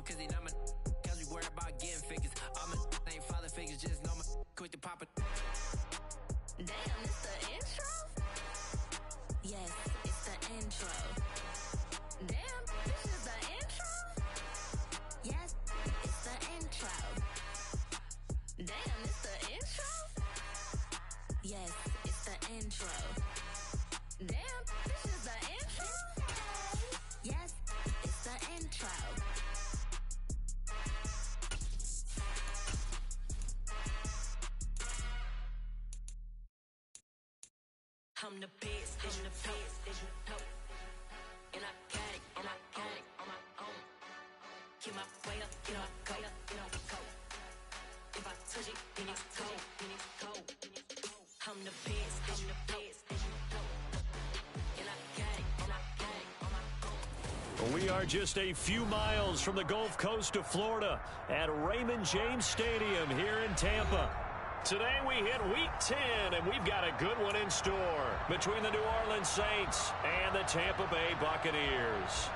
cause they not my cause we worried about getting figures. All my ain't father figures, just know my quick to pop it. Damn, it's the intro? Yes, it's the intro. Damn, this is the intro? Yes, it's the intro. Damn, it's the intro? Yes, it's the intro. Damn, this is the intro? Yes, it's the intro. I'm the best, I'm the best, as you know. And I got it on my own. Get my way up, get my go, get on go. If I touch it, then it's cold, then it's cold. I'm the best, as you know. And I got it on my own. We are just a few miles from the Gulf Coast of Florida at Raymond James Stadium here in Tampa. Today we hit Week 10, and we've got a good one in store between the New Orleans Saints and the Tampa Bay Buccaneers.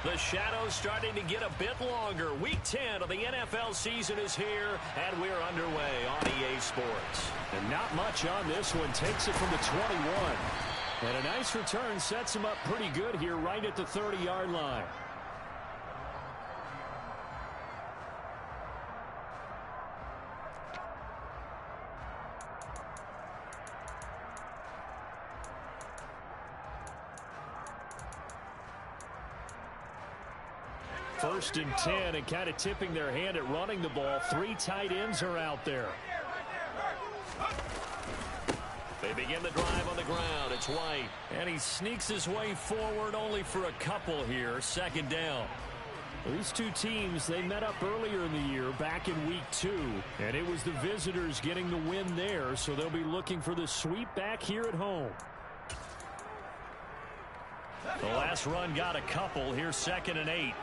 The shadow's starting to get a bit longer. Week 10 of the NFL season is here, and we're underway on EA Sports. And not much on this one. Takes it from the 21. And a nice return sets him up pretty good here right at the 30-yard line. First and 10, and kind of tipping their hand at running the ball. Three tight ends are out there. They begin the drive on the ground. It's White, and he sneaks his way forward only for a couple here. Second down. These two teams, they met up earlier in the year back in Week 2, and it was the visitors getting the win there, so they'll be looking for the sweep back here at home. The last run got a couple. Here's 2nd and 8.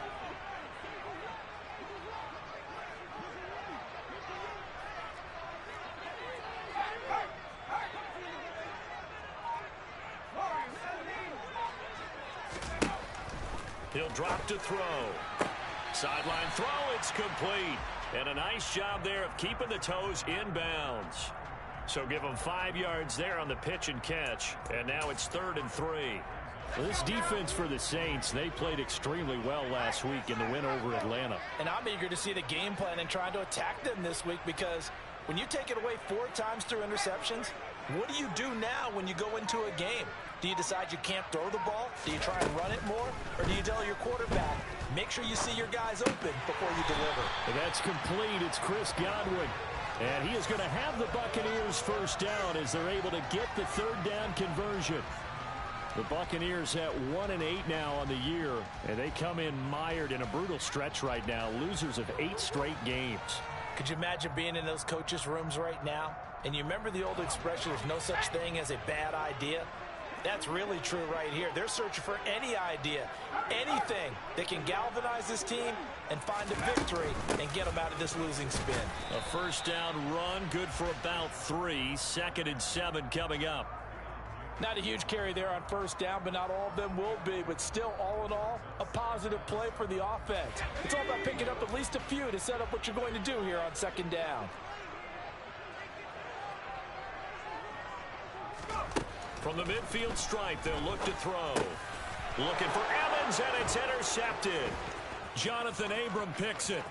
He'll drop to throw. Sideline throw, it's complete. And a nice job there of keeping the toes inbounds. So give him 5 yards there on the pitch and catch. And now it's 3rd and 3. This defense for the Saints, they played extremely well last week in the win over Atlanta. And I'm eager to see the game plan and trying to attack them this week, because when you take it away 4 times through interceptions, what do you do now when you go into a game? Do you decide you can't throw the ball? Do you try and run it more? Or do you tell your quarterback, make sure you see your guys open before you deliver? And that's complete. It's Chris Godwin. And he is going to have the Buccaneers first down as they're able to get the 3rd down conversion. The Buccaneers at 1-8 now on the year, and they come in mired in a brutal stretch right now, losers of 8 straight games. Could you imagine being in those coaches' rooms right now? And you remember the old expression, there's no such thing as a bad idea? That's really true right here. They're searching for any idea, anything that can galvanize this team and find a victory and get them out of this losing spin. A first down run, good for about 3. 2nd and 7 coming up. Not a huge carry there on first down, but not all of them will be. But still, all in all, a positive play for the offense. It's all about picking up at least a few to set up what you're going to do here on 2nd down. From the midfield stripe, they'll look to throw. Looking for Evans, and it's intercepted. Jonathan Abram picks it.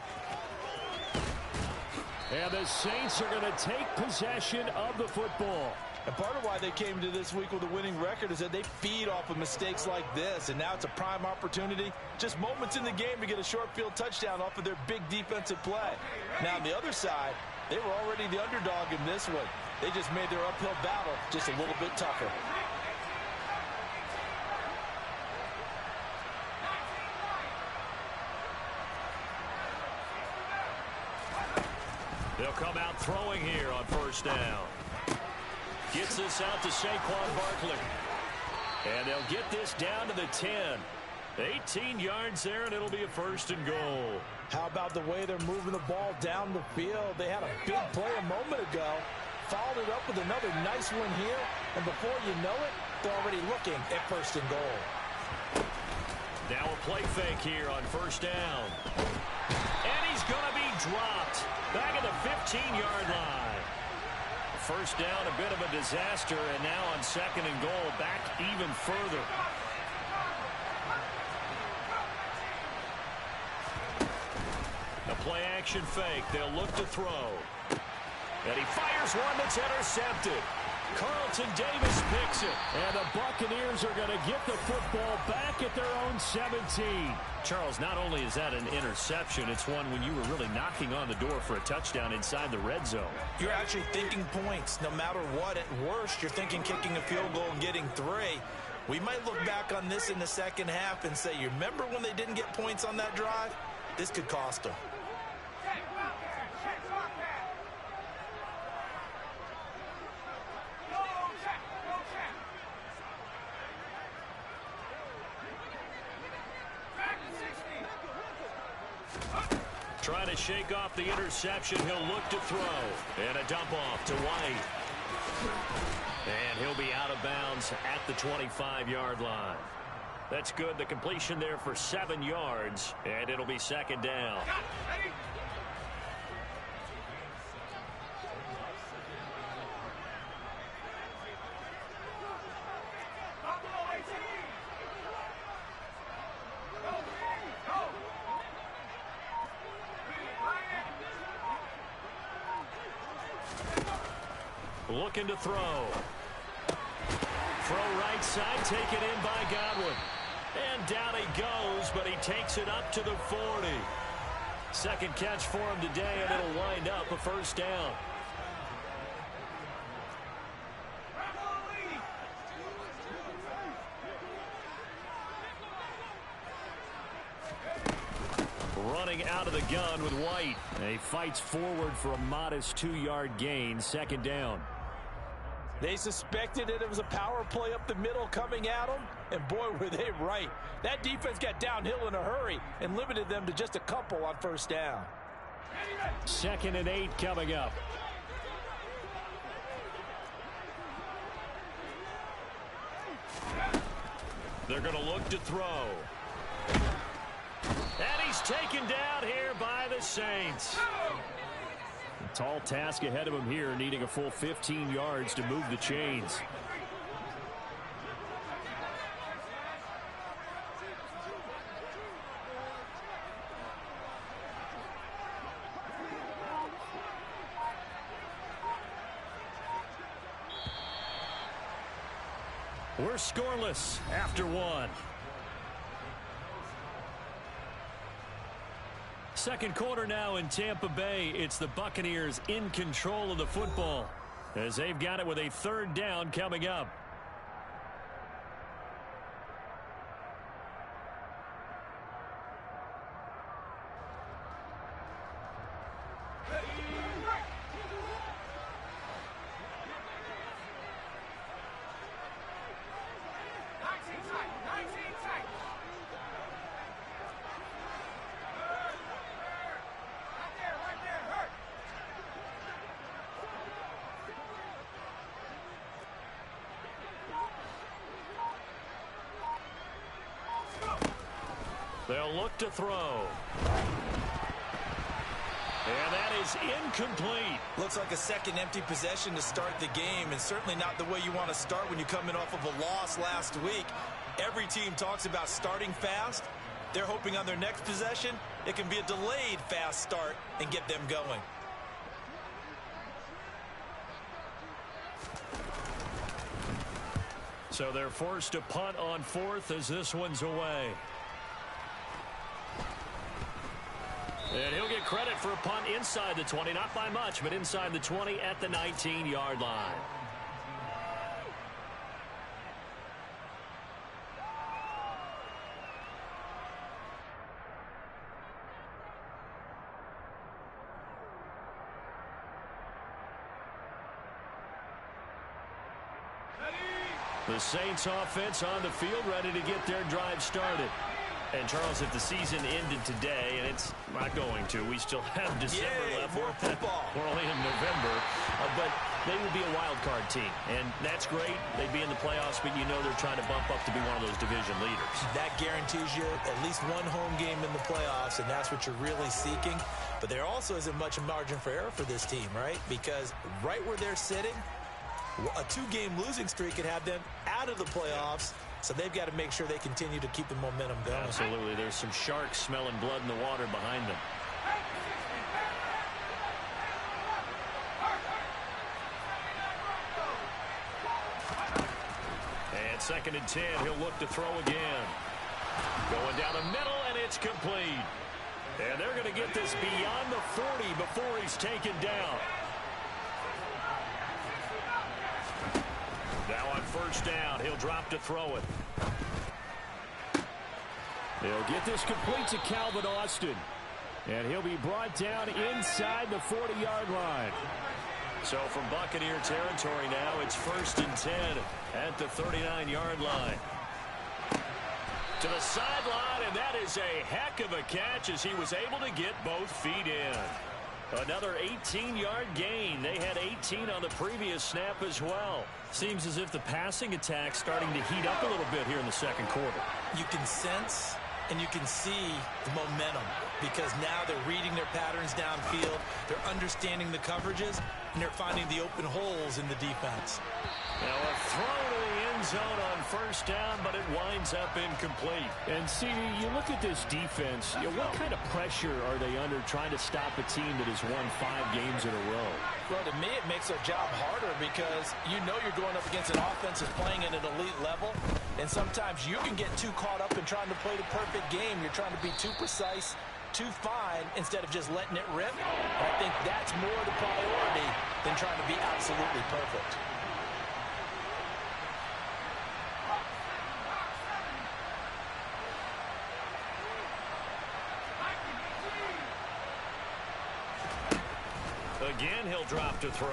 And the Saints are going to take possession of the football. And part of why they came to this week with a winning record is that they feed off of mistakes like this. And now it's a prime opportunity, just moments in the game, to get a short field touchdown off of their big defensive play. Now on the other side, they were already the underdog in this one. They just made their uphill battle just a little bit tougher. They'll come out throwing here on first down. Gets this out to Saquon Barkley. And they'll get this down to the 10. 18 yards there, and it'll be a first and goal. How about the way they're moving the ball down the field? They had a big play a moment ago. Followed it up with another nice one here. And before you know it, they're already looking at first and goal. Now a play fake here on first down. And he's going to be dropped. Back at the 15-yard line. First down, a bit of a disaster, and now on second and goal, back even further. A play-action fake. They'll look to throw. And he fires one that's intercepted. Carlton Davis picks it. And the Buccaneers are going to get the football back at their own 17. Charles, not only is that an interception, it's one when you were really knocking on the door for a touchdown inside the red zone. You're actually thinking points. No matter what, at worst, you're thinking kicking a field goal and getting 3. We might look back on this in the second half and say, you remember when they didn't get points on that drive? This could cost them. Trying to shake off the interception. He'll look to throw. And a dump off to White. And he'll be out of bounds at the 25-yard line. That's good. The completion there for 7 yards. And it'll be second down. Looking to throw. Throw right side, taken in by Godwin. And down he goes, but he takes it up to the 40. Second catch for him today, and it'll wind up a first down. Running out of the gun with White. He fights forward for a modest 2-yard gain, second down. They suspected it was a power play up the middle coming at them, and boy, were they right. That defense got downhill in a hurry and limited them to just a couple on first down. 2nd and 8 coming up. They're going to look to throw. And he's taken down here by the Saints. A tall task ahead of him here, needing a full 15 yards to move the chains. We're scoreless after 1. Second quarter now in Tampa Bay. It's the Buccaneers in control of the football as they've got it with a third down coming up. They'll look to throw. And that is incomplete. Looks like a second empty possession to start the game, and certainly not the way you want to start when you're coming off of a loss last week. Every team talks about starting fast. They're hoping on their next possession, it can be a delayed fast start and get them going. So they're forced to punt on 4th as this one's away. And he'll get credit for a punt inside the 20, not by much, but inside the 20 at the 19-yard line. The Saints offense on the field, ready to get their drive started. And, Charles, if the season ended today, and it's not going to, we still have December left. More football. We're only in November. But they would be a wild card team, and that's great. They'd be in the playoffs, but you know they're trying to bump up to be one of those division leaders. That guarantees you at least one home game in the playoffs, and that's what you're really seeking. But there also isn't much margin for error for this team, right? Because right where they're sitting, a 2-game losing streak could have them out of the playoffs. So they've got to make sure they continue to keep the momentum going. Absolutely. There's some sharks smelling blood in the water behind them. And 2nd and 10. He'll look to throw again. Going down the middle, and it's complete. And they're going to get this beyond the 40 before he's taken down. Now on 1st down, he'll drop to throw it. They'll get this complete to Calvin Austin. And he'll be brought down inside the 40-yard line. So from Buccaneer territory now, it's 1st and 10 at the 39-yard line. To the sideline, and that is a heck of a catch as he was able to get both feet in. Another 18-yard gain. They had 18 on the previous snap as well. Seems as if the passing attack's starting to heat up a little bit here in the 2nd quarter. You can sense and you can see the momentum because now they're reading their patterns downfield, they're understanding the coverages, and they're finding the open holes in the defense. Now a throw to the end zone on 1st down, but it winds up incomplete. And see, you look at this defense, what kind of pressure are they under trying to stop a team that has won 5 games in a row? Well, to me, it makes their job harder because you know you're going up against an offense that's playing at an elite level, and sometimes you can get too caught up in trying to play the perfect game. You're trying to be too precise, too fine, instead of just letting it rip. And I think that's more the priority than trying to be absolutely perfect. Again, he'll drop to throw.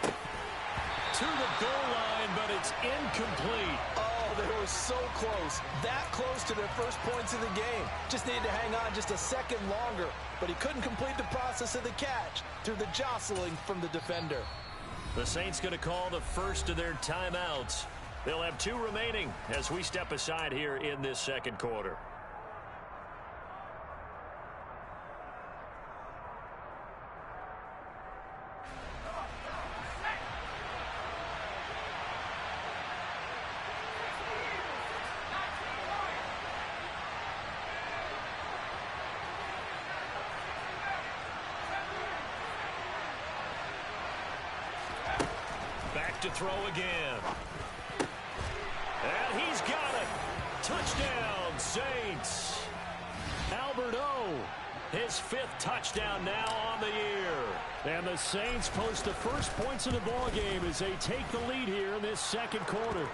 To the goal line, but it's incomplete. Oh, they were so close. That close to their first points of the game. Just needed to hang on just a second longer. But he couldn't complete the process of the catch through the jostling from the defender. The Saints going to call the first of their timeouts. They'll have 2 remaining as we step aside here in this 2nd quarter. To throw again. And he's got it. Touchdown, Saints. Albert O, his 5th touchdown now on the year. And the Saints post the first points of the ball game as they take the lead here in this 2nd quarter.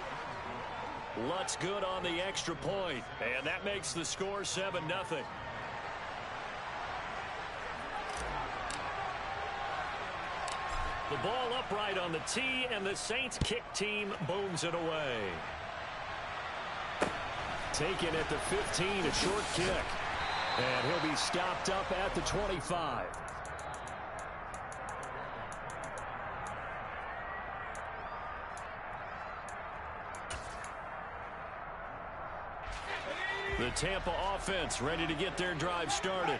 Lutz good on the extra point, and that makes the score 7-0. The ball upright on the tee, and the Saints kick team booms it away. Taken at the 15, a short kick. And he'll be stopped up at the 25. The Tampa offense ready to get their drive started.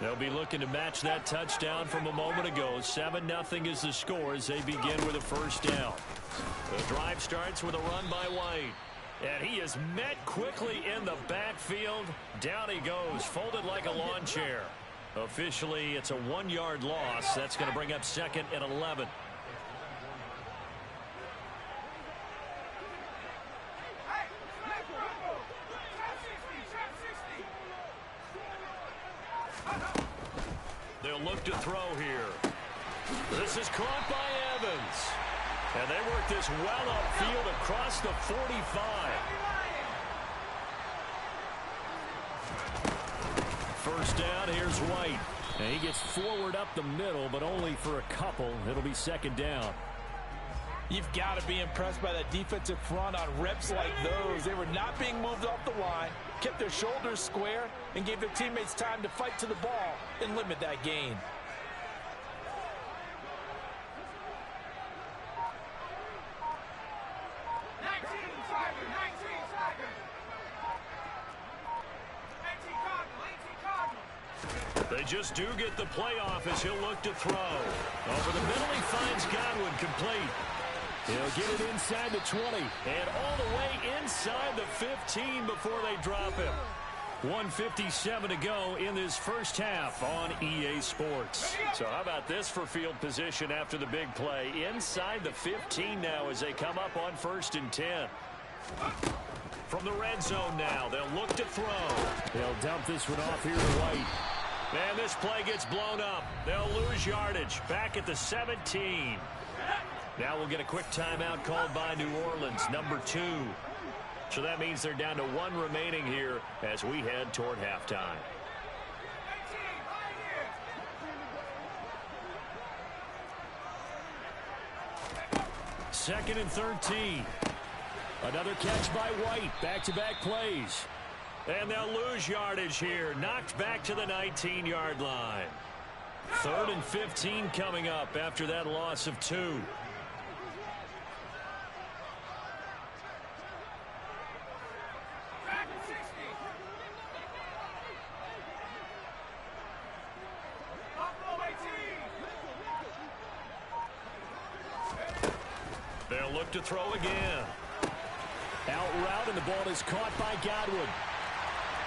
They'll be looking to match that touchdown from a moment ago. 7-0 is the score as they begin with a 1st down. The drive starts with a run by White. And he is met quickly in the backfield. Down he goes, folded like a lawn chair. Officially, it's a 1-yard loss. That's going to bring up 2nd and 11. They'll look to throw here. This is caught by Evans. And they work this well upfield across the 45. 1st down, here's White. And he gets forward up the middle, but only for a couple. It'll be 2nd down. You've got to be impressed by that defensive front on reps like those. They were not being moved off the line, kept their shoulders square, and gave their teammates time to fight to the ball and limit that gain. They just do get the playoff as he'll look to throw. Over the middle, he finds Godwin complete. He'll get it inside the 20 and all the way inside the 15 before they drop him. 1:57 to go in this first half on EA Sports. So how about this for field position after the big play? Inside the 15 now as they come up on 1st and 10. From the red zone now, they'll look to throw. They'll dump this one off here to White. And this play gets blown up. They'll lose yardage back at the 17. Now we'll get a quick timeout called by New Orleans, number 2. So that means they're down to 1 remaining here as we head toward halftime. Second and 13. Another catch by White. Back-to-back plays. And they'll lose yardage here. Knocked back to the 19-yard line. 3rd and 15 coming up after that loss of 2. They'll look to throw again. Out route, and the ball is caught by Godwin.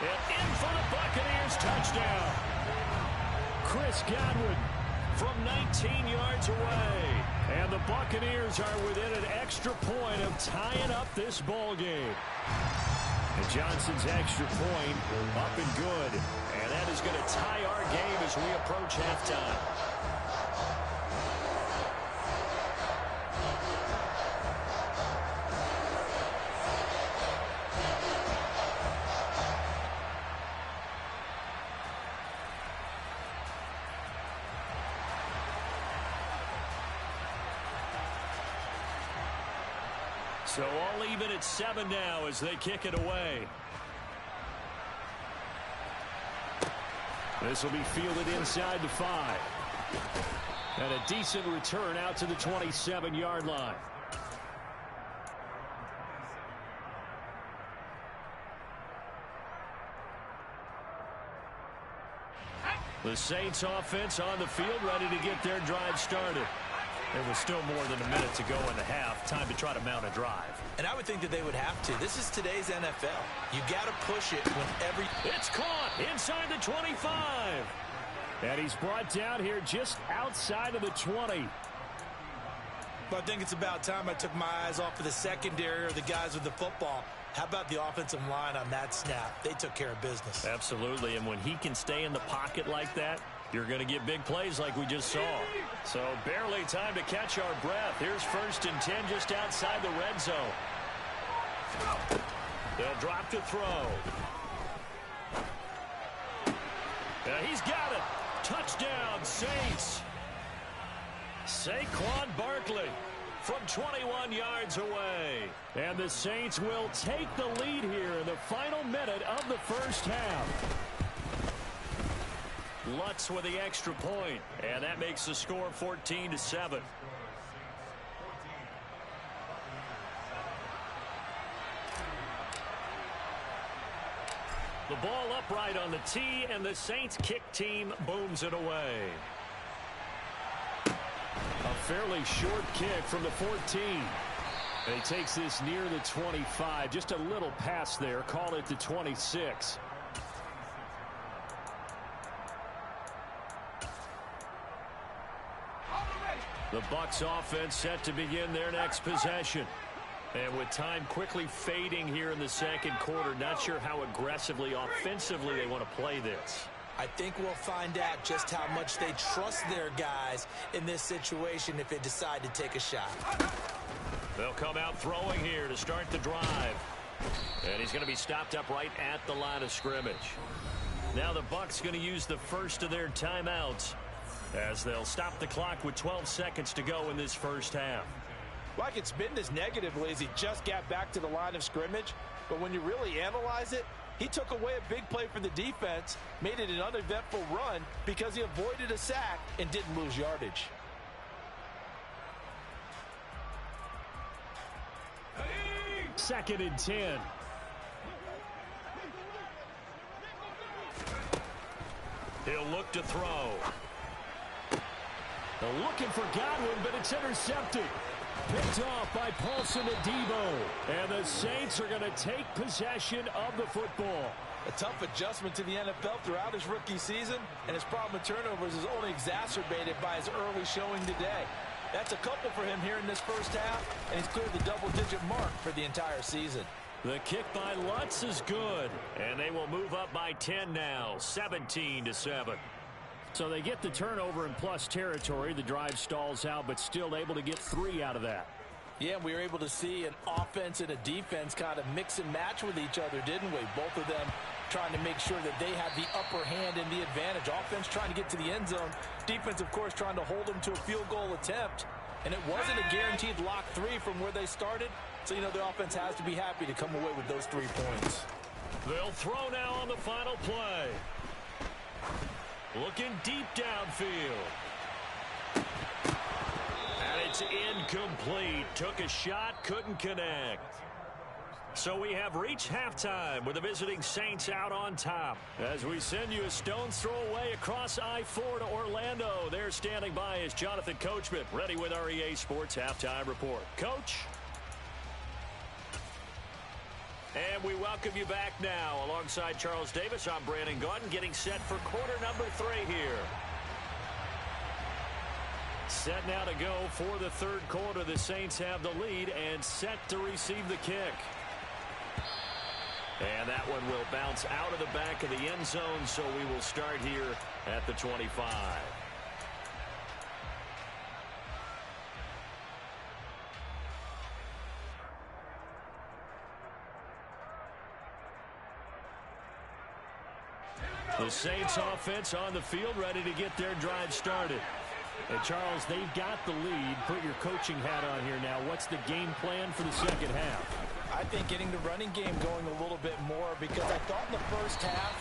And in for the Buccaneers, touchdown. Chris Godwin from 19 yards away. And the Buccaneers are within an extra point of tying up this ball game. And Johnson's extra point up and good. And that is going to tie our game as we approach halftime. So all even at 7 now as they kick it away. This will be fielded inside the 5. And a decent return out to the 27-yard line. The Saints offense on the field ready to get their drive started. There was still more than a minute to go in the half. Time to try to mount a drive. And I would think that they would have to. This is today's NFL. You got to push it whenever. It's caught inside the 25. And he's brought down here just outside of the 20. But I think it's about time I took my eyes off of the secondary or the guys with the football. How about the offensive line on that snap? They took care of business. Absolutely. And when he can stay in the pocket like that, you're going to get big plays like we just saw. So barely time to catch our breath. Here's 1st and 10 just outside the red zone. They'll drop to throw. Yeah, he's got it. Touchdown, Saints. Saquon Barkley from 21 yards away. And the Saints will take the lead here in the final minute of the first half. Lutz with the extra point, and that makes the score 14-7. The ball upright on the tee, and the Saints kick team booms it away. A fairly short kick from the 14. And he takes this near the 25. Just a little pass there. Call it the 26. The Bucs offense set to begin their next possession. And with time quickly fading here in the second quarter, not sure how aggressively, offensively they want to play this. I think we'll find out just how much they trust their guys in this situation if they decide to take a shot. They'll come out throwing here to start the drive. And he's going to be stopped up right at the line of scrimmage. Now the Bucs going to use the first of their timeouts as they'll stop the clock with 12 seconds to go in this first half. Well, I could spin this negatively as he just got back to the line of scrimmage. But when you really analyze it, he took away a big play for the defense, made it an uneventful run because he avoided a sack and didn't lose yardage. Second and 10. He'll look to throw. They're looking for Godwin, but it's intercepted. Picked off by Paulson Adebo. And the Saints are going to take possession of the football. A tough adjustment to the NFL throughout his rookie season, and his problem with turnovers is only exacerbated by his early showing today. That's a couple for him here in this first half, and he's cleared the double-digit mark for the entire season. The kick by Lutz is good, and they will move up by 10 now, 17-7. So they get the turnover in plus territory. The drive stalls out, but still able to get 3 out of that. Yeah, we were able to see an offense and a defense kind of mix and match with each other, didn't we? Both of them trying to make sure that they had the upper hand and the advantage. Offense trying to get to the end zone. Defense, of course, trying to hold them to a field goal attempt. And it wasn't a guaranteed lock 3 from where they started. So, you know, the offense has to be happy to come away with those 3 points. They'll throw now on the final play. Looking deep downfield. And it's incomplete. Took a shot, couldn't connect. So we have reached halftime with the visiting Saints out on top. As we send you a stone's throw away across I-4 to Orlando. There standing by is Jonathan Coachman, ready with our EA Sports Halftime Report. Coach? And we welcome you back now. Alongside Charles Davis, I'm Brandon Gaudin, getting set for quarter number 3 here. Set now to go for the third quarter. The Saints have the lead and set to receive the kick. And that one will bounce out of the back of the end zone, so we will start here at the 25. The Saints offense on the field, ready to get their drive started. And Charles, they've got the lead. Put your coaching hat on here now. What's the game plan for the second half? I think getting the running game going a little bit more, because I thought in the first half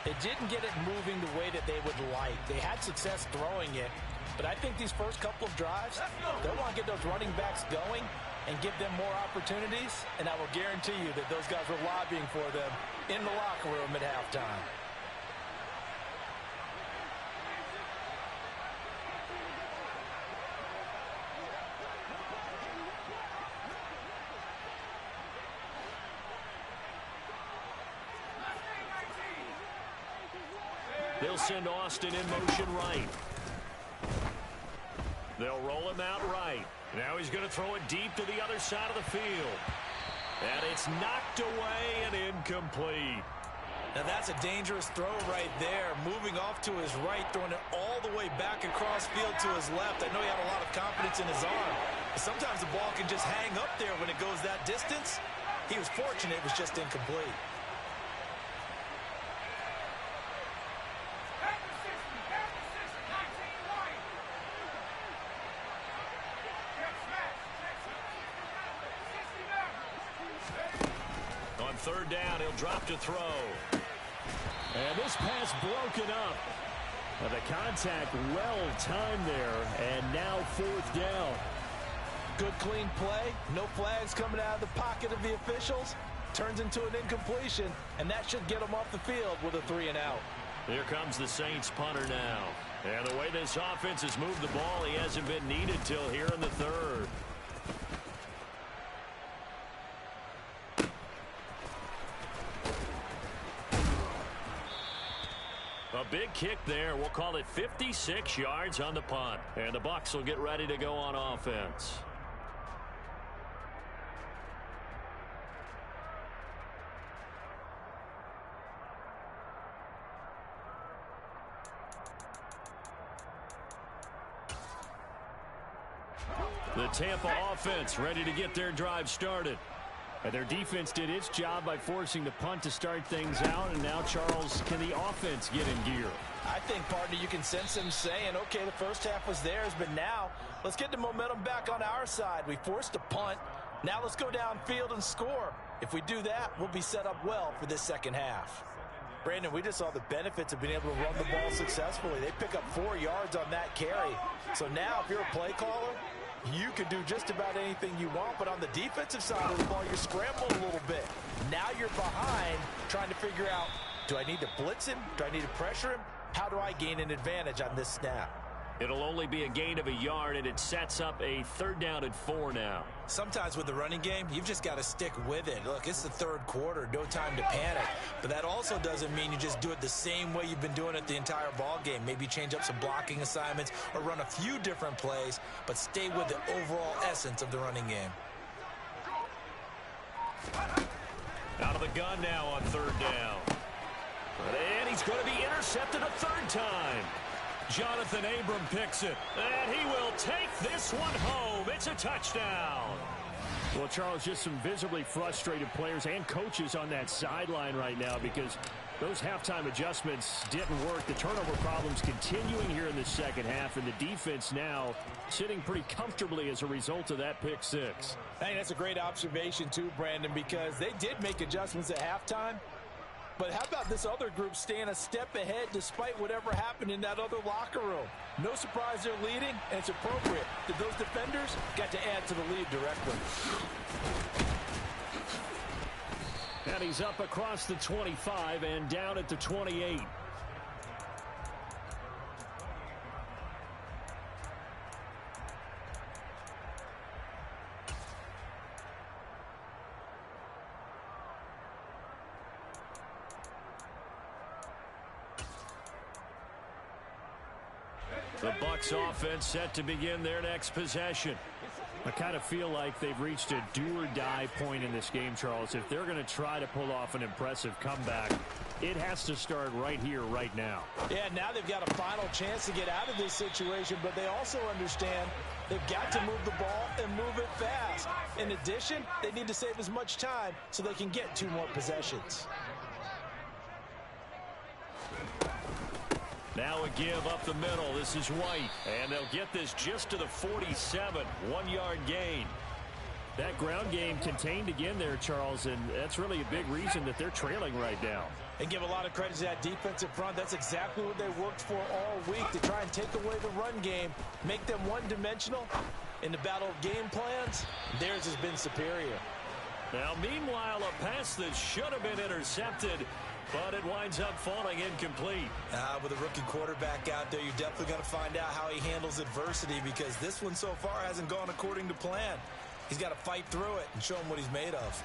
they didn't get it moving the way that they would like. They had success throwing it, but I think these first couple of drives, they'll want to get those running backs going and give them more opportunities, and I will guarantee you that those guys were lobbying for them in the locker room at halftime. They'll send Austin in motion right. They'll roll him out right. Now he's going to throw it deep to the other side of the field. And it's knocked away and incomplete. Now that's a dangerous throw right there. Moving off to his right, throwing it all the way back across field to his left. I know he had a lot of confidence in his arm. But sometimes the ball can just hang up there when it goes that distance. He was fortunate it was just incomplete. Third down, he'll drop to throw. And this pass broken up. And the contact well timed there. And now fourth down. Good clean play. No flags coming out of the pocket of the officials. Turns into an incompletion. And that should get them off the field with a 3-and-out. Here comes the Saints punter now. And the way this offense has moved the ball, he hasn't been needed till here in the third. A big kick there. We'll call it 56 yards on the punt. And the Bucs will get ready to go on offense. The Tampa offense ready to get their drive started. And their defense did its job by forcing the punt to start things out. And now, Charles, can the offense get in gear? I think, partner, you can sense them saying, okay, the first half was theirs, but now let's get the momentum back on our side. We forced a punt. Now let's go downfield and score. If we do that, we'll be set up well for this second half. Brandon, we just saw the benefits of being able to run the ball successfully. They pick up 4 yards on that carry. So now, if you're a play caller, you can do just about anything you want, but on the defensive side of the ball, you're scrambling a little bit. Now you're behind trying to figure out, do I need to blitz him? Do I need to pressure him? How do I gain an advantage on this snap? It'll only be a gain of a yard, and it sets up a 3rd down and 4 now. Sometimes with the running game, you've just got to stick with it. Look, it's the 3rd quarter, no time to panic. But that also doesn't mean you just do it the same way you've been doing it the entire ball game. Maybe change up some blocking assignments or run a few different plays, but stay with the overall essence of the running game. Out of the gun now on 3rd down. And he's going to be intercepted a 3rd time. Jonathan Abram picks it, and he will take this one home. It's a touchdown. Well, Charles, just some visibly frustrated players and coaches on that sideline right now because those halftime adjustments didn't work. The turnover problems continuing here in the second half, and the defense now sitting pretty comfortably as a result of that pick six. Hey, that's a great observation too, Brandon, because they did make adjustments at halftime. But how about this other group staying a step ahead despite whatever happened in that other locker room? No surprise they're leading, and it's appropriate that those defenders got to add to the lead directly. And he's up across the 25 and down at the 28. The Bucs offense set to begin their next possession. I kind of feel like they've reached a do-or-die point in this game, Charles. If they're going to try to pull off an impressive comeback, it has to start right here, right now. Yeah, now they've got a final chance to get out of this situation, but they also understand they've got to move the ball and move it fast. In addition, they need to save as much time so they can get 2 more possessions. Now a give up the middle. This is White. And they'll get this just to the 47. 1-yard gain. That ground game contained again there, Charles, and that's really a big reason that they're trailing right now. And give a lot of credit to that defensive front. That's exactly what they worked for all week, to try and take away the run game, make them one-dimensional. In the battle of game plans, theirs has been superior. Now, meanwhile, a pass that should have been intercepted, but it winds up falling incomplete. With a rookie quarterback out there, you're definitely going to find out how he handles adversity, because this one so far hasn't gone according to plan. He's got to fight through it and show him what he's made of.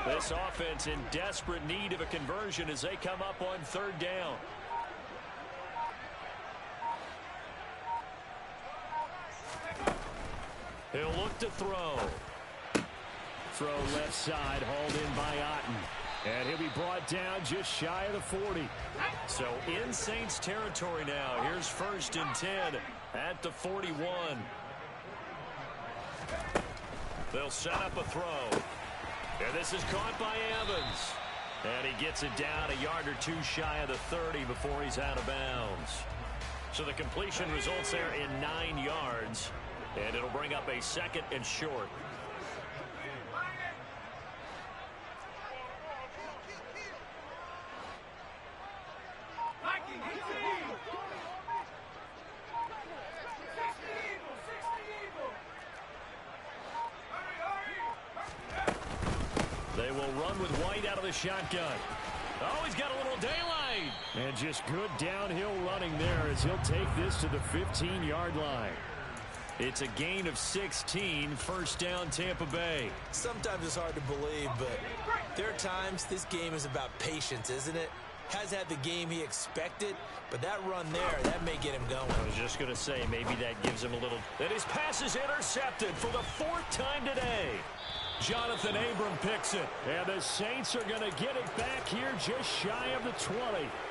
This offense in desperate need of a conversion as they come up on 3rd down. He'll look to throw. Throw left side, hauled in by Otten. And he'll be brought down just shy of the 40. So in Saints territory now. Here's 1st and 10 at the 41. They'll set up a throw. And this is caught by Evans. And he gets it down a yard or 2 shy of the 30 before he's out of bounds. So the completion results there in 9 yards. And it'll bring up a 2nd and short. They will run with White out of the shotgun. Oh, he's got a little daylight. And just good downhill running there as he'll take this to the 15-yard line. It's a gain of 16, 1st down Tampa Bay. Sometimes it's hard to believe, but there are times this game is about patience, isn't it? Has had the game he expected, but that run there, that may get him going. I was just going to say, maybe that gives him a little... And his pass is intercepted for the 4th time today. Jonathan Abram picks it. And the Saints are going to get it back here just shy of the 20.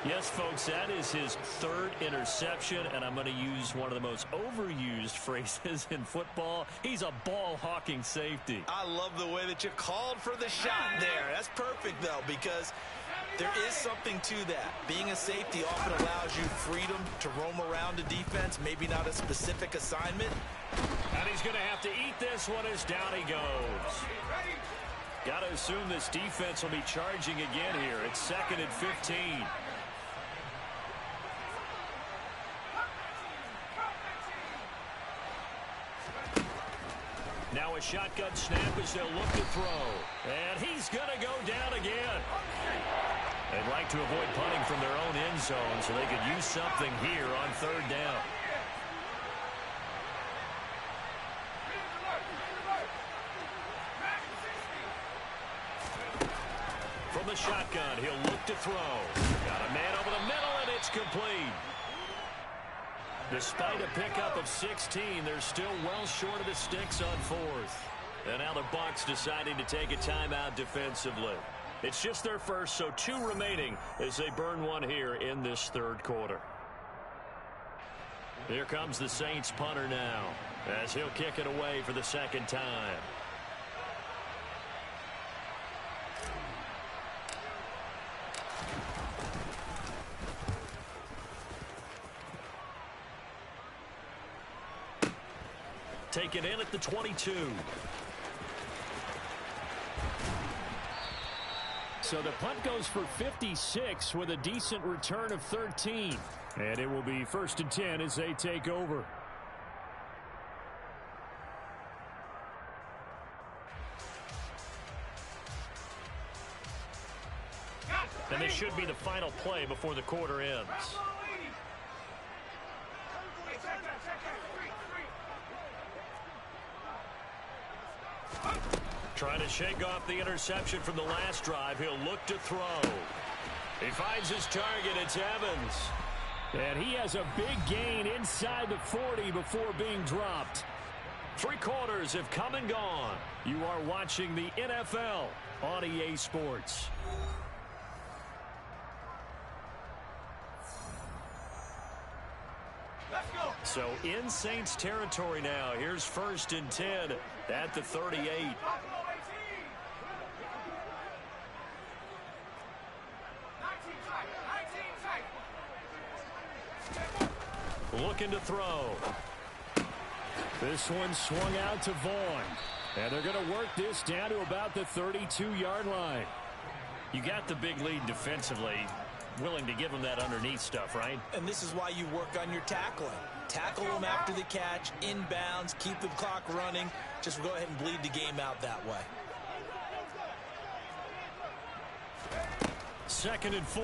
Yes, folks, that is his third interception, and I'm going to use one of the most overused phrases in football. He's a ball-hawking safety. I love the way that you called for the shot there. That's perfect, though, because there is something to that. Being a safety often allows you freedom to roam around a defense, maybe not a specific assignment. And he's going to have to eat this one as down he goes. Got to assume this defense will be charging again here. It's 2nd and 15. Now a shotgun snap as they'll look to throw. And he's going to go down again. They'd like to avoid punting from their own end zone so they could use something here on 3rd down. From the shotgun, he'll look to throw. Got a man over the middle, and it's complete. Despite a pickup of 16, they're still well short of the sticks on 4th. And now the Bucs deciding to take a timeout defensively. It's just their first, so 2 remaining as they burn one here in this 3rd quarter. Here comes the Saints punter now as he'll kick it away for the 2nd time. Taken in at the 22. So the punt goes for 56 with a decent return of 13. And it will be 1st and 10 as they take over. And this should be the final play before the quarter ends. Trying to shake off the interception from the last drive. He'll look to throw. He finds his target. It's Evans. And he has a big gain inside the 40 before being dropped. 3 quarters have come and gone. You are watching the NFL on EA Sports. So in Saints territory now. Here's 1st and 10 at the 38. Looking to throw. This one swung out to Vaughn. And they're going to work this down to about the 32-yard line. You got the big lead defensively. Willing to give them that underneath stuff, right? And this is why you work on your tackling. Tackle them after the catch, inbounds, keep the clock running. Just go ahead and bleed the game out that way. 2nd and 4.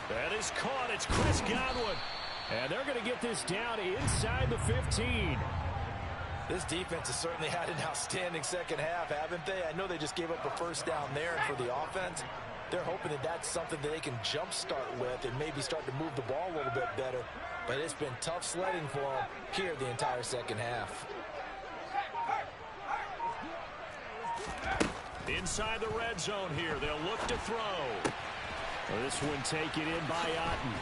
That is caught. It's Chris Godwin. And they're going to get this down inside the 15. This defense has certainly had an outstanding 2nd half, haven't they? I know they just gave up a 1st down there, and for the offense, they're hoping that that's something that they can jumpstart with and maybe start to move the ball a little bit better. But it's been tough sledding for them here the entire 2nd half. Inside the red zone here. They'll look to throw. Well, this one taken in by Otten.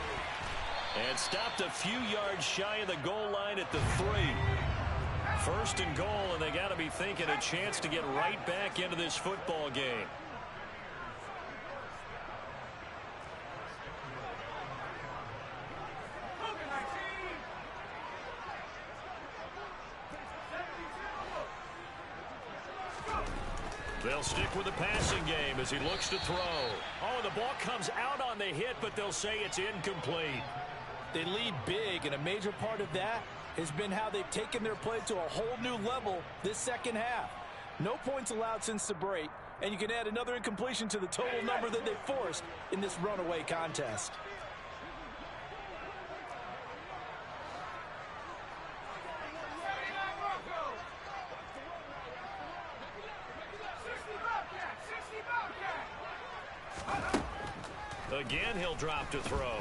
And stopped a few yards shy of the goal line at the 3. 1st and goal, and they got to be thinking a chance to get right back into this football game. They'll stick with the passing game as he looks to throw. Oh, the ball comes out on the hit, but they'll say it's incomplete. They lead big, and a major part of that has been how they've taken their play to a whole new level this 2nd half. No points allowed since the break, and you can add another incompletion to the total number that they forced in this runaway contest. Again, he'll drop to throw.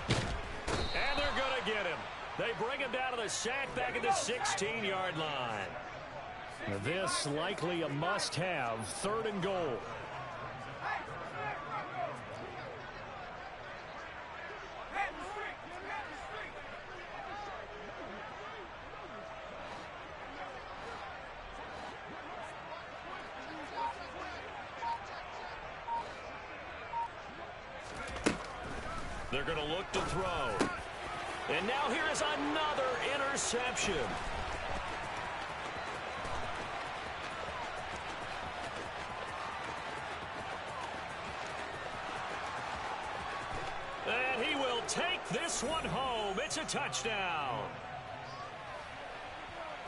And they're going to get him. They bring him him down to the sack back at the 16-yard line. This likely a must-have, 3rd and goal. They're going to look to throw. And now here is another interception. And he will take this one home. It's a touchdown.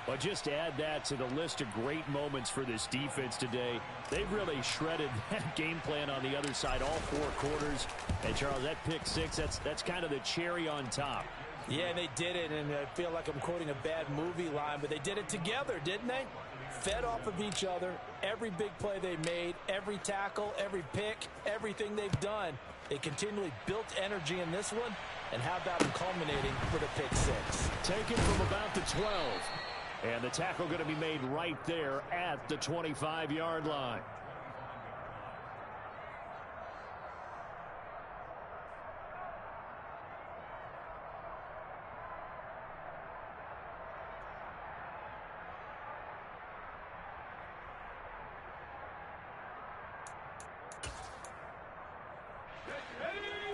Well, just add that to the list of great moments for this defense today. They've really shredded that game plan on the other side all 4 quarters. And, Charles, that pick 6, that's kind of the cherry on top. Yeah, they did it, and I feel like I'm quoting a bad movie line, but they did it together, didn't they? Fed off of each other, every big play they made, every tackle, every pick, everything they've done. They continually built energy in this one, and how about them culminating with a pick 6? Taken from about the 12. And the tackle going to be made right there at the 25-yard line.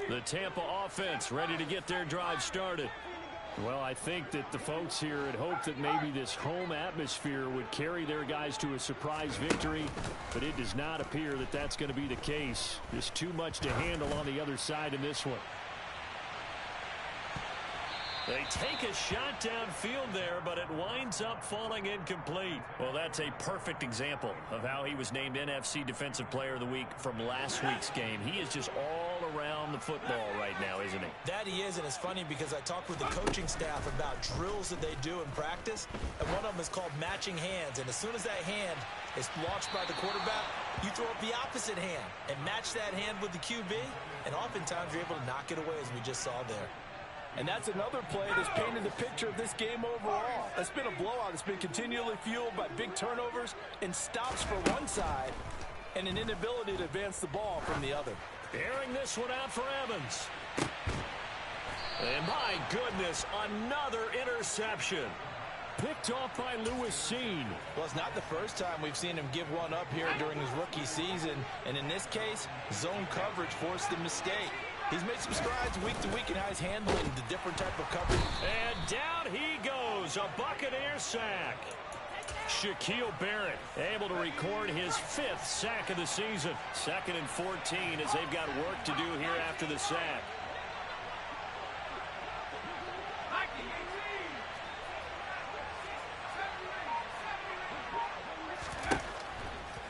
The Tampa offense ready to get their drive started. Well, I think that the folks here had hoped that maybe this home atmosphere would carry their guys to a surprise victory, but it does not appear that that's going to be the case. Just too much to handle on the other side in this one. They take a shot downfield there, but it winds up falling incomplete. Well, that's a perfect example of how he was named NFC Defensive Player of the Week from last week's game. He is just all around the football right now, isn't he? That he is, and it's funny because I talked with the coaching staff about drills that they do in practice, and one of them is called matching hands. And as soon as that hand is launched by the quarterback, you throw up the opposite hand and match that hand with the QB, and oftentimes you're able to knock it away, as we just saw there. And that's another play that's painted the picture of this game overall. It's been a blowout. It's been continually fueled by big turnovers and stops for one side and an inability to advance the ball from the other. Airing this one out for Evans. And my goodness, another interception. Picked off by Lewis Seen. Well, it's not the first time we've seen him give one up here during his rookie season. And in this case, zone coverage forced the mistake. He's made some strides week to week in how he's handling the different type of coverage. And down he goes, a Buccaneer sack. Shaquille Barrett able to record his 5th sack of the season. 2nd and 14 as they've got work to do here after the sack.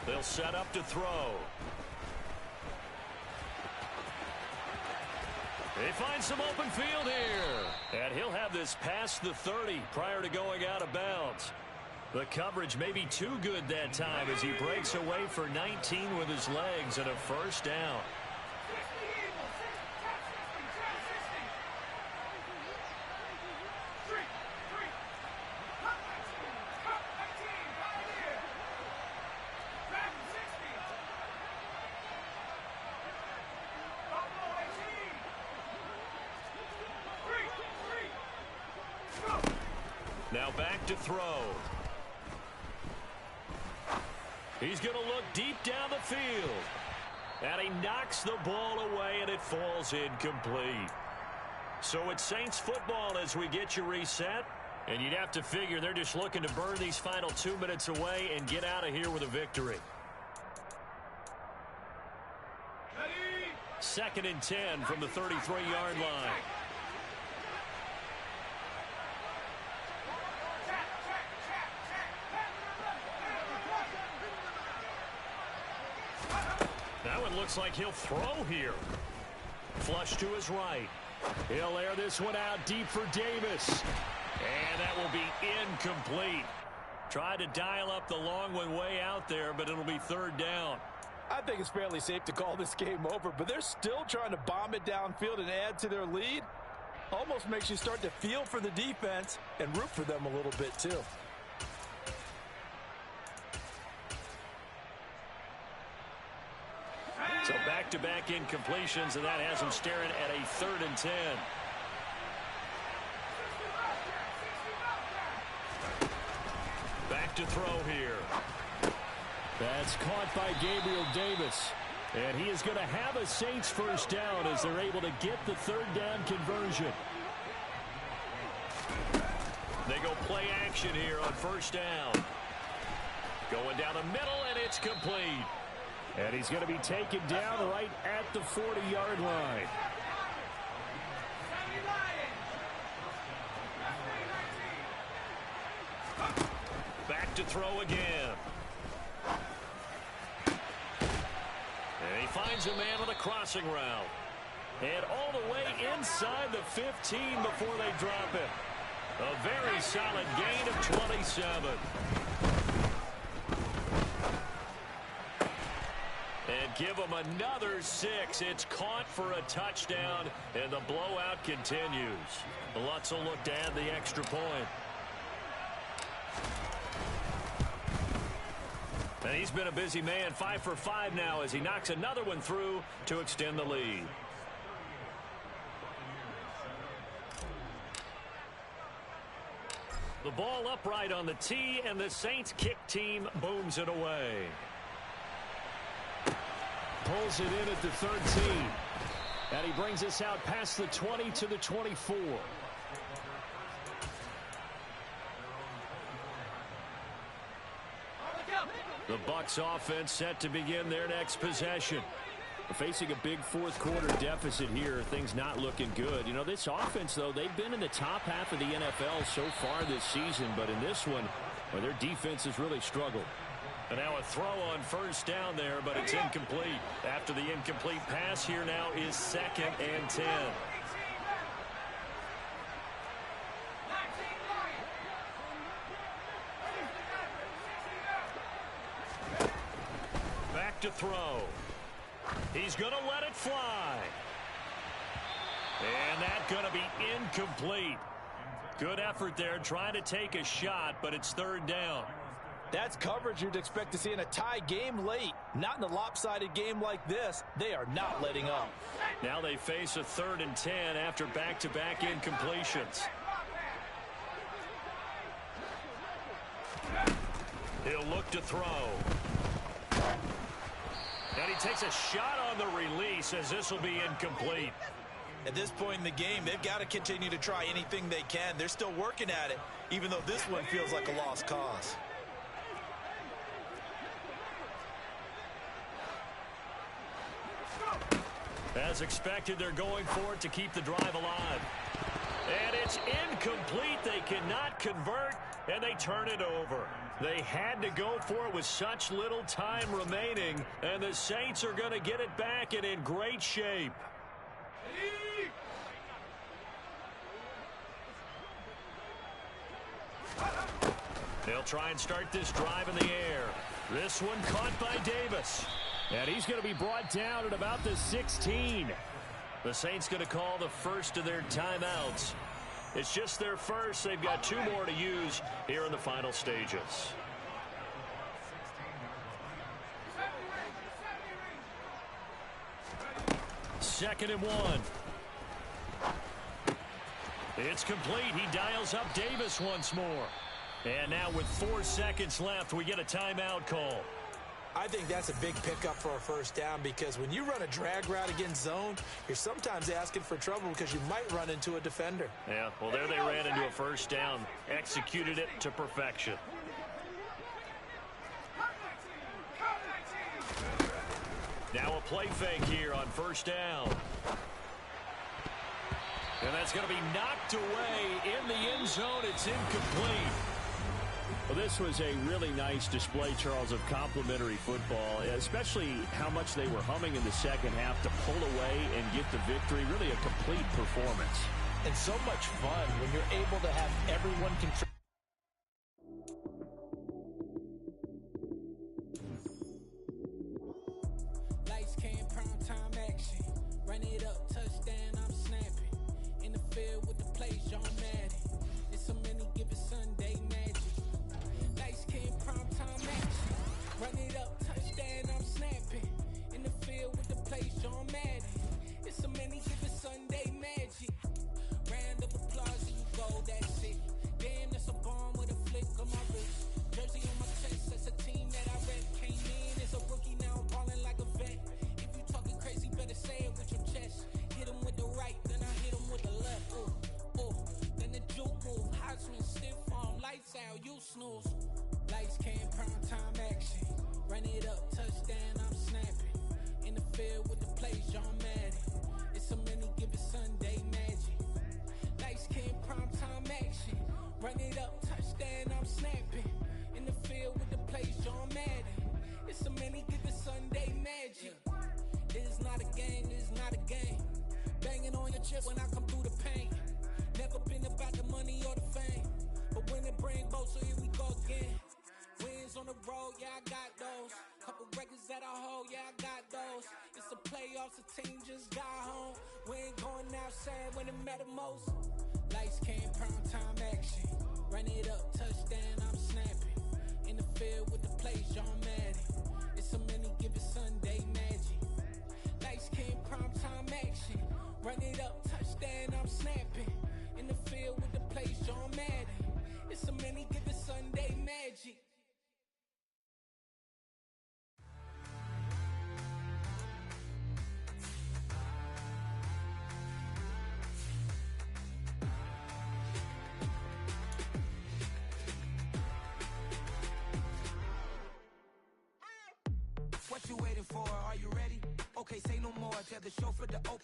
They'll set up to throw. They find some open field here. And he'll have this past the 30 prior to going out of bounds. The coverage may be too good that time as he breaks away for 19 with his legs and a first down. Now back to throw. He's going to look deep down the field. And he knocks the ball away, and it falls incomplete. So it's Saints football as we get you reset. And you'd have to figure they're just looking to burn these final 2 minutes away and get out of here with a victory. 2nd and 10 from the 33-yard line. That one looks like he'll throw here. Flush to his right. He'll air this one out deep for Davis. And that will be incomplete. Tried to dial up the long one way out there, but it'll be 3rd down. I think it's fairly safe to call this game over, but they're still trying to bomb it downfield and add to their lead. Almost makes you start to feel for the defense and root for them a little bit too. So back-to-back incompletions, and that has him staring at a 3rd and 10. Back to throw here. That's caught by Gabriel Davis. And he is going to have a Saints first down as they're able to get the 3rd down conversion. They go play action here on 1st down. Going down the middle, and it's complete. And he's going to be taken down right at the 40-yard line. Back to throw again. And he finds a man on the crossing route. And all the way inside the 15 before they drop him. A very solid gain of 27. And give him another 6. It's caught for a touchdown, and the blowout continues. Lutz will look to add the extra point. And he's been a busy man, 5 for 5 now as he knocks another one through to extend the lead. The ball upright on the tee, and the Saints kick team booms it away. Pulls it in at the 13. And he brings us out past the 20 to the 24. The Bucs offense set to begin their next possession. Facing a big 4th quarter deficit here, things not looking good. You know, this offense, though, they've been in the top half of the NFL so far this season, but in this one, well, their defense has really struggled. And now a throw on 1st down there, but it's incomplete. After the incomplete pass, here now is 2nd and 10. Back to throw. He's going to let it fly. And that's going to be incomplete. Good effort there trying to take a shot, but it's 3rd down. That's coverage you'd expect to see in a tie game late. Not in a lopsided game like this. They are not letting up. Now they face a 3rd and 10 after back-to-back incompletions. He'll look to throw. And he takes a shot on the release as this will be incomplete. At this point in the game, they've got to continue to try anything they can. They're still working at it, even though this one feels like a lost cause. As expected, they're going for it to keep the drive alive. And it's incomplete. They cannot convert, and they turn it over. They had to go for it with such little time remaining, and the Saints are going to get it back and in great shape. They'll try and start this drive in the air. This one caught by Davis. And he's going to be brought down at about the 16. The Saints going to call the first of their timeouts. It's just their first. They've got 2 more to use here in the final stages. Second and 1. It's complete. He dials up Davis once more. And now with 4 seconds left, we get a timeout call. I think that's a big pickup for a first down because when you run a drag route against zone, you're sometimes asking for trouble because you might run into a defender. Yeah, well, there they ran into a first down, executed it to perfection. Now a play fake here on 1st down. And that's going to be knocked away in the end zone. It's incomplete. Well, this was a really nice display, Charles, of complimentary football, especially how much they were humming in the second half to pull away and get the victory. Really a complete performance. And so much fun when you're able to have everyone contribute. Lights came, prime time action. Run it up, touchdown, I'm snapping. In the field with the plays, John Madden. It's so many given Sunday magic. Light skin, prime time action. Run it up, touchdown, I'm snapping. In the field with the plays, John Madden. It's so many given Sunday magic. Round of applause, and you go, that's it. Damn, that's a bomb with a flick on my wrist. Jersey on my chest, that's a team that I rep. Came in as a rookie, now I'm ballin' like a vet. If you talking crazy, better say it with your chest. Hit him with the right, then I hit him with the left. Ooh, ooh, then the juke move. Heisman stiff arm, lights out, you snooze. Lights came, prime time action. Run it up, touchdown, I'm snapping. In the field with the plays, John Madden. It's so many given Sunday magic. Lights came, prime time action. Run it up, touchdown, I'm snapping. In the field with the plays, John Madden. It's so many given Sunday magic. It is not a game, it is not a game. Banging on your chest when I come through the pain. Never been about the money or the fame. But when it bring both, so here we go again. Wins on the road, yeah, I got those. Couple records that I hold, yeah, I got those. It's the playoffs, the team just got home. We ain't going outside when it matter most. Lights came, prime time action. Run it up, touchdown, I'm snapping. In the field with the plays, John Madden. It's so many given Sunday magic. Lights came, prime time action. Run it up, touchdown, I'm snapping. In the field with the plays, John Madden. It's so many given Sunday magic. What you waiting for? Are you ready? Okay, say no more. Tell the chauffeur to open.